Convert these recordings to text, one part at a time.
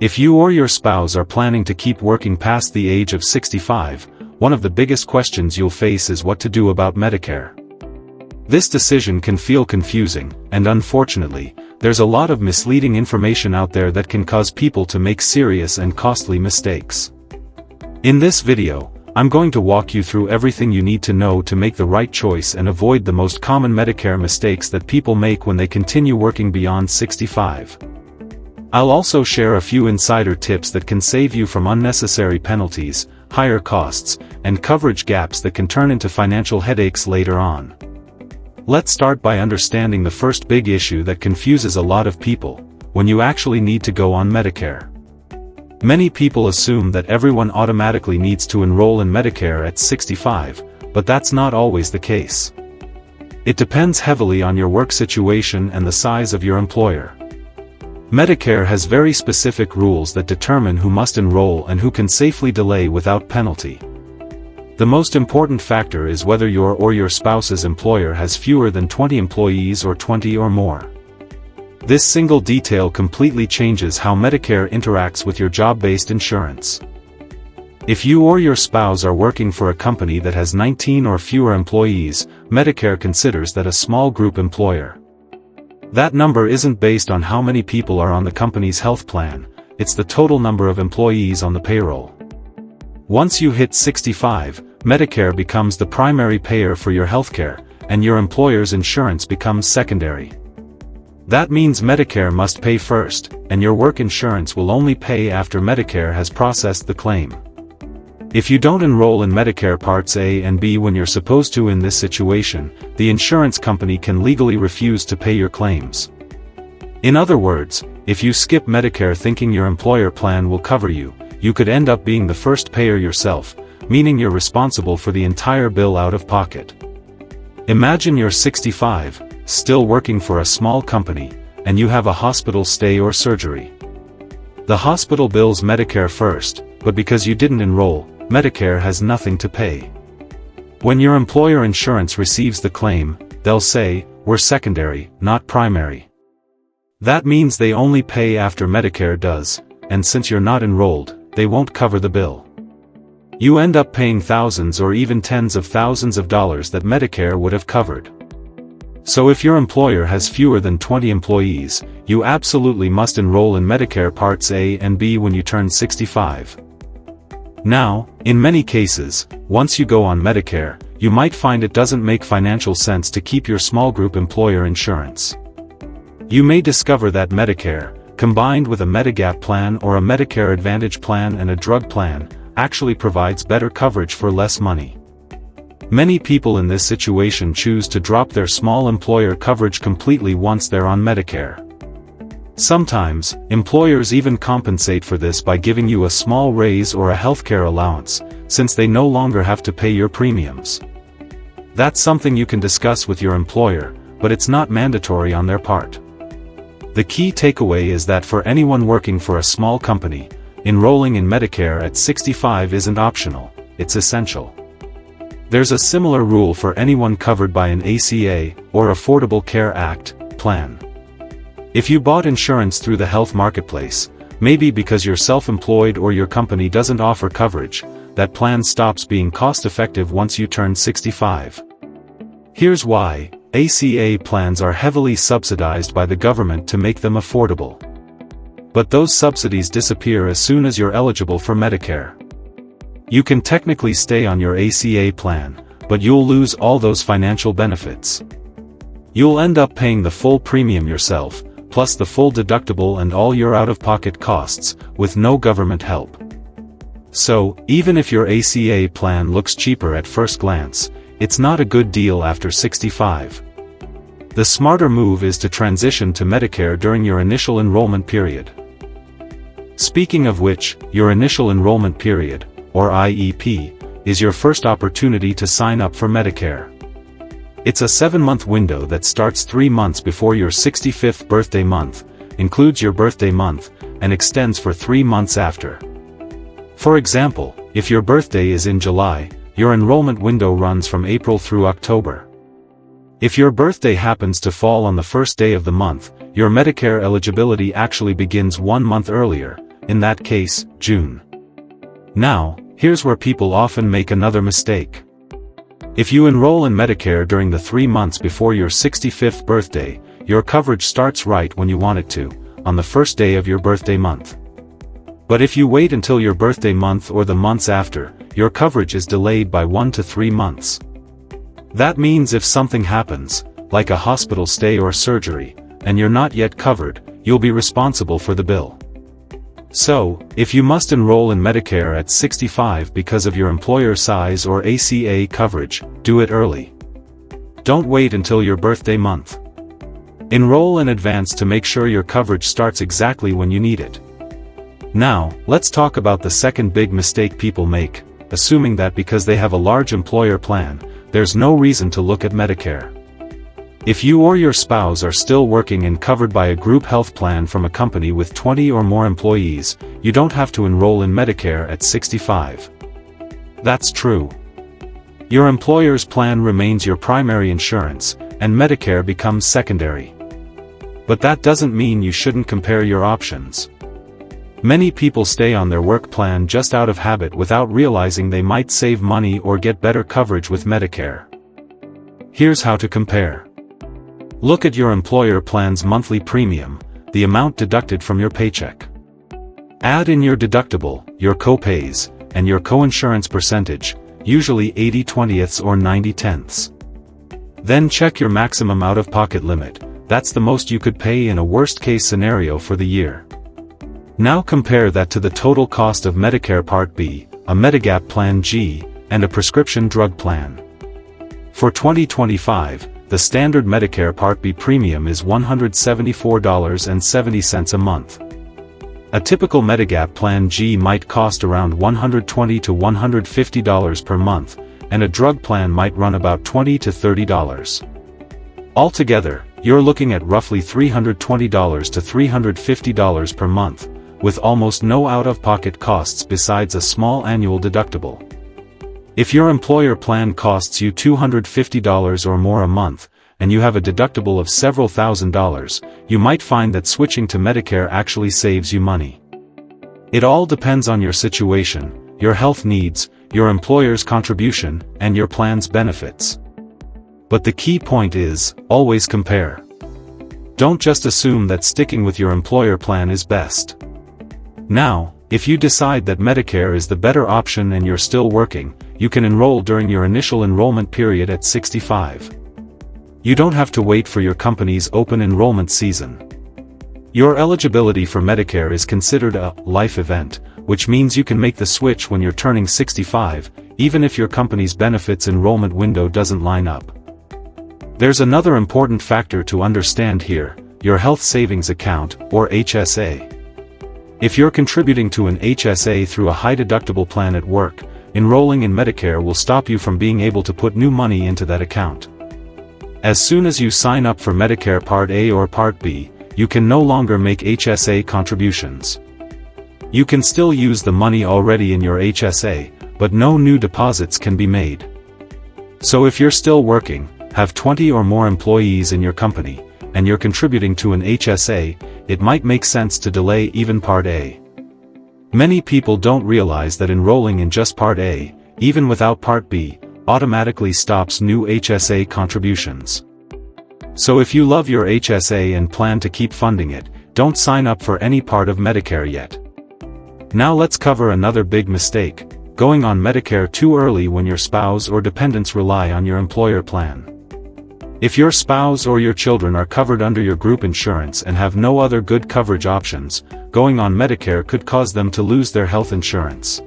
If you or your spouse are planning to keep working past the age of 65, one of the biggest questions you'll face is what to do about Medicare. This decision can feel confusing, and unfortunately, there's a lot of misleading information out there that can cause people to make serious and costly mistakes. In this video, I'm going to walk you through everything you need to know to make the right choice and avoid the most common Medicare mistakes that people make when they continue working beyond 65. I'll also share a few insider tips that can save you from unnecessary penalties, higher costs, and coverage gaps that can turn into financial headaches later on. Let's start by understanding the first big issue that confuses a lot of people: when you actually need to go on Medicare. Many people assume that everyone automatically needs to enroll in Medicare at 65, but that's not always the case. It depends heavily on your work situation and the size of your employer. Medicare has very specific rules that determine who must enroll and who can safely delay without penalty. The most important factor is whether your or your spouse's employer has fewer than 20 employees or 20 or more. This single detail completely changes how Medicare interacts with your job-based insurance. If you or your spouse are working for a company that has 19 or fewer employees, Medicare considers that a small group employer. That number isn't based on how many people are on the company's health plan, it's the total number of employees on the payroll. Once you hit 65, Medicare becomes the primary payer for your healthcare, and your employer's insurance becomes secondary. That means Medicare must pay first, and your work insurance will only pay after Medicare has processed the claim. If you don't enroll in Medicare Parts A and B when you're supposed to in this situation, the insurance company can legally refuse to pay your claims. In other words, if you skip Medicare thinking your employer plan will cover you, you could end up being the first payer yourself, meaning you're responsible for the entire bill out of pocket. Imagine you're 65, still working for a small company, and you have a hospital stay or surgery. The hospital bills Medicare first, but because you didn't enroll, Medicare has nothing to pay. When your employer insurance receives the claim, they'll say, "We're secondary, not primary." That means they only pay after Medicare does, and since you're not enrolled, they won't cover the bill. You end up paying thousands or even tens of thousands of dollars that Medicare would have covered. So if your employer has fewer than 20 employees, you absolutely must enroll in Medicare Parts A and B when you turn 65. Now, in many cases, once you go on Medicare, you might find it doesn't make financial sense to keep your small group employer insurance. You may discover that Medicare, combined with a Medigap plan or a Medicare Advantage plan and a drug plan, actually provides better coverage for less money. Many people in this situation choose to drop their small employer coverage completely once they're on Medicare. Sometimes, employers even compensate for this by giving you a small raise or a healthcare allowance, since they no longer have to pay your premiums. That's something you can discuss with your employer, but it's not mandatory on their part. The key takeaway is that for anyone working for a small company, enrolling in Medicare at 65 isn't optional, it's essential. There's a similar rule for anyone covered by an ACA, or Affordable Care Act, plan. If you bought insurance through the health marketplace, maybe because you're self-employed or your company doesn't offer coverage, that plan stops being cost-effective once you turn 65. Here's why: ACA plans are heavily subsidized by the government to make them affordable. But those subsidies disappear as soon as you're eligible for Medicare. You can technically stay on your ACA plan, but you'll lose all those financial benefits. You'll end up paying the full premium yourself, plus the full deductible and all your out-of-pocket costs, with no government help. So, even if your ACA plan looks cheaper at first glance, it's not a good deal after 65. The smarter move is to transition to Medicare during your initial enrollment period. Speaking of which, your initial enrollment period, or IEP, is your first opportunity to sign up for Medicare. It's a 7-month window that starts 3 months before your 65th birthday month, includes your birthday month, and extends for 3 months after. For example, if your birthday is in July, your enrollment window runs from April through October. If your birthday happens to fall on the first day of the month, your Medicare eligibility actually begins 1 month earlier, in that case, June. Now, here's where people often make another mistake. If you enroll in Medicare during the 3 months before your 65th birthday, your coverage starts right when you want it to, on the first day of your birthday month. But if you wait until your birthday month or the months after, your coverage is delayed by 1 to 3 months. That means if something happens, like a hospital stay or surgery, and you're not yet covered, you'll be responsible for the bill. So, if you must enroll in Medicare at 65 because of your employer size or ACA coverage, do it early. Don't wait until your birthday month. Enroll in advance to make sure your coverage starts exactly when you need it. Now, let's talk about the second big mistake people make, assuming that because they have a large employer plan, there's no reason to look at Medicare. If you or your spouse are still working and covered by a group health plan from a company with 20 or more employees, you don't have to enroll in Medicare at 65. That's true. Your employer's plan remains your primary insurance, and Medicare becomes secondary. But that doesn't mean you shouldn't compare your options. Many people stay on their work plan just out of habit without realizing they might save money or get better coverage with Medicare. Here's how to compare. Look at your employer plan's monthly premium, the amount deducted from your paycheck. Add in your deductible, your co-pays, and your co-insurance percentage, usually 80/20ths or 90/10ths. Then check your maximum out-of-pocket limit, that's the most you could pay in a worst-case scenario for the year. Now compare that to the total cost of Medicare Part B, a Medigap Plan G, and a prescription drug plan. For 2025, the standard Medicare Part B premium is $174.70 a month. A typical Medigap Plan G might cost around $120 to $150 per month, and a drug plan might run about $20 to $30. Altogether, you're looking at roughly $320 to $350 per month, with almost no out-of-pocket costs besides a small annual deductible. If your employer plan costs you $250 or more a month, and you have a deductible of several $1,000s, you might find that switching to Medicare actually saves you money. It all depends on your situation, your health needs, your employer's contribution, and your plan's benefits. But the key point is, always compare. Don't just assume that sticking with your employer plan is best. Now, if you decide that Medicare is the better option and you're still working, you can enroll during your initial enrollment period at 65. You don't have to wait for your company's open enrollment season. Your eligibility for Medicare is considered a life event, which means you can make the switch when you're turning 65, even if your company's benefits enrollment window doesn't line up. There's another important factor to understand here, your health savings account, or HSA. If you're contributing to an HSA through a high-deductible plan at work, enrolling in Medicare will stop you from being able to put new money into that account. As soon as you sign up for Medicare Part A or Part B, you can no longer make HSA contributions. You can still use the money already in your HSA, but no new deposits can be made. So if you're still working, have 20 or more employees in your company, and you're contributing to an HSA, it might make sense to delay even Part A. Many people don't realize that enrolling in just Part A, even without Part B, automatically stops new HSA contributions. So if you love your HSA and plan to keep funding it, don't sign up for any part of Medicare yet. Now let's cover another big mistake, going on Medicare too early when your spouse or dependents rely on your employer plan. If your spouse or your children are covered under your group insurance and have no other good coverage options, going on Medicare could cause them to lose their health insurance.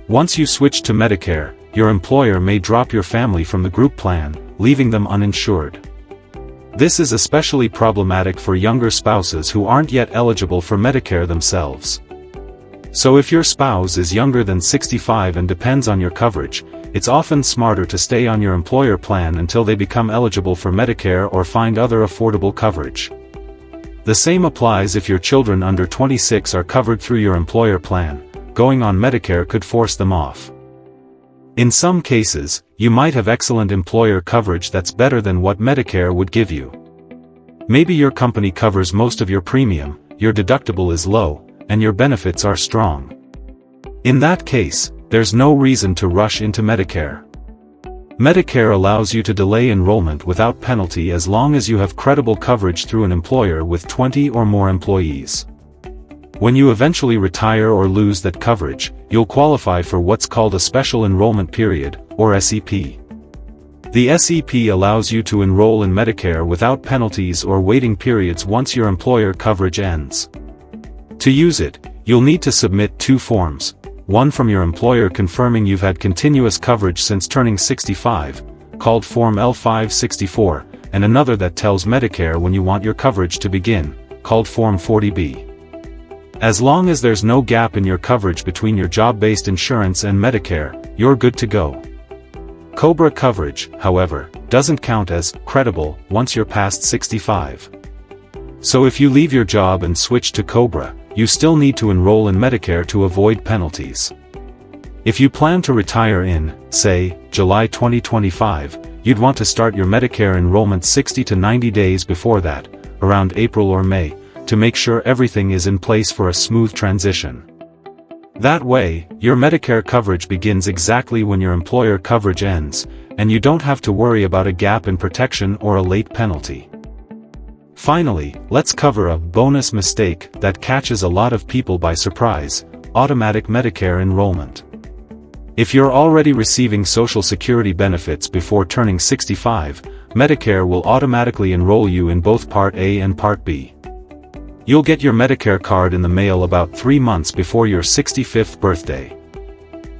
Once you switch to Medicare, your employer may drop your family from the group plan, leaving them uninsured. This is especially problematic for younger spouses who aren't yet eligible for Medicare themselves. So if your spouse is younger than 65 and depends on your coverage, it's often smarter to stay on your employer plan until they become eligible for Medicare or find other affordable coverage. The same applies if your children under 26 are covered through your employer plan. Going on Medicare could force them off. In some cases, you might have excellent employer coverage that's better than what Medicare would give you. Maybe your company covers most of your premium, your deductible is low, and your benefits are strong. In that case, there's no reason to rush into Medicare. Medicare allows you to delay enrollment without penalty as long as you have credible coverage through an employer with 20 or more employees. When you eventually retire or lose that coverage, you'll qualify for what's called a Special Enrollment Period, or SEP. The SEP allows you to enroll in Medicare without penalties or waiting periods once your employer coverage ends. To use it, you'll need to submit 2 forms, one from your employer confirming you've had continuous coverage since turning 65, called Form L564, and another that tells Medicare when you want your coverage to begin, called Form 40B. As long as there's no gap in your coverage between your job-based insurance and Medicare, you're good to go. COBRA coverage, however, doesn't count as credible once you're past 65. So if you leave your job and switch to COBRA, you still need to enroll in Medicare to avoid penalties. If you plan to retire in, say, July 2025, you'd want to start your Medicare enrollment 60 to 90 days before that, around April or May, to make sure everything is in place for a smooth transition. That way, your Medicare coverage begins exactly when your employer coverage ends, and you don't have to worry about a gap in protection or a late penalty. Finally, let's cover a bonus mistake that catches a lot of people by surprise: automatic Medicare enrollment. If you're already receiving Social Security benefits before turning 65, Medicare will automatically enroll you in both Part A and Part B. You'll get your Medicare card in the mail about 3 months before your 65th birthday.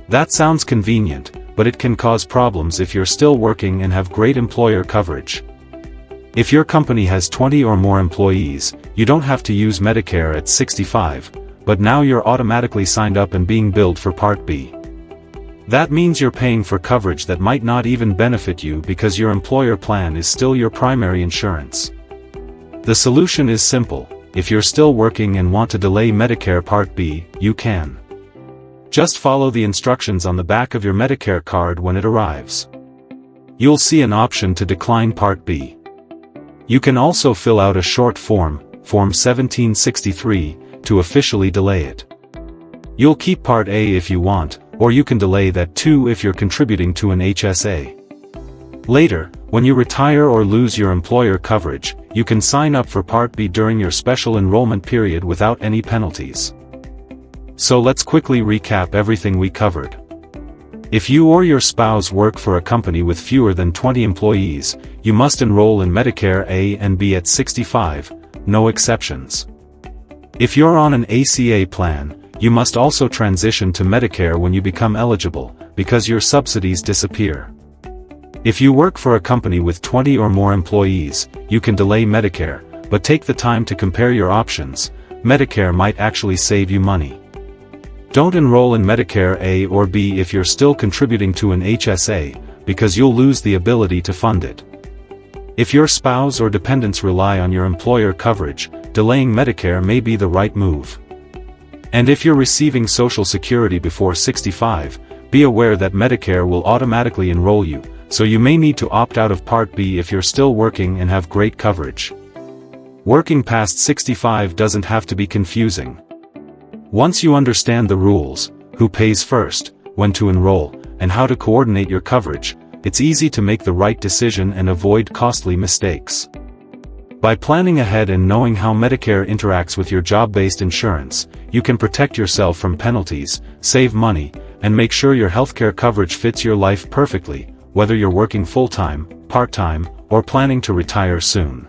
That sounds convenient, but it can cause problems if you're still working and have great employer coverage. If your company has 20 or more employees, you don't have to use Medicare at 65, but now you're automatically signed up and being billed for Part B. That means you're paying for coverage that might not even benefit you because your employer plan is still your primary insurance. The solution is simple: if you're still working and want to delay Medicare Part B, you can. Just follow the instructions on the back of your Medicare card when it arrives. You'll see an option to decline Part B. You can also fill out a short form, Form 1763, to officially delay it. You'll keep Part A if you want, or you can delay that too if you're contributing to an HSA. Later, when you retire or lose your employer coverage, you can sign up for Part B during your special enrollment period without any penalties. So let's quickly recap everything we covered. If you or your spouse work for a company with fewer than 20 employees, you must enroll in Medicare A and B at 65, no exceptions. If you're on an ACA plan, you must also transition to Medicare when you become eligible, because your subsidies disappear. If you work for a company with 20 or more employees, you can delay Medicare, but take the time to compare your options. Medicare might actually save you money. Don't enroll in Medicare A or B if you're still contributing to an HSA, because you'll lose the ability to fund it. If your spouse or dependents rely on your employer coverage, delaying Medicare may be the right move. And if you're receiving Social Security before 65, be aware that Medicare will automatically enroll you, so you may need to opt out of Part B if you're still working and have great coverage. Working past 65 doesn't have to be confusing. Once you understand the rules, who pays first, when to enroll, and how to coordinate your coverage, it's easy to make the right decision and avoid costly mistakes. By planning ahead and knowing how Medicare interacts with your job-based insurance, you can protect yourself from penalties, save money, and make sure your healthcare coverage fits your life perfectly, whether you're working full-time, part-time, or planning to retire soon.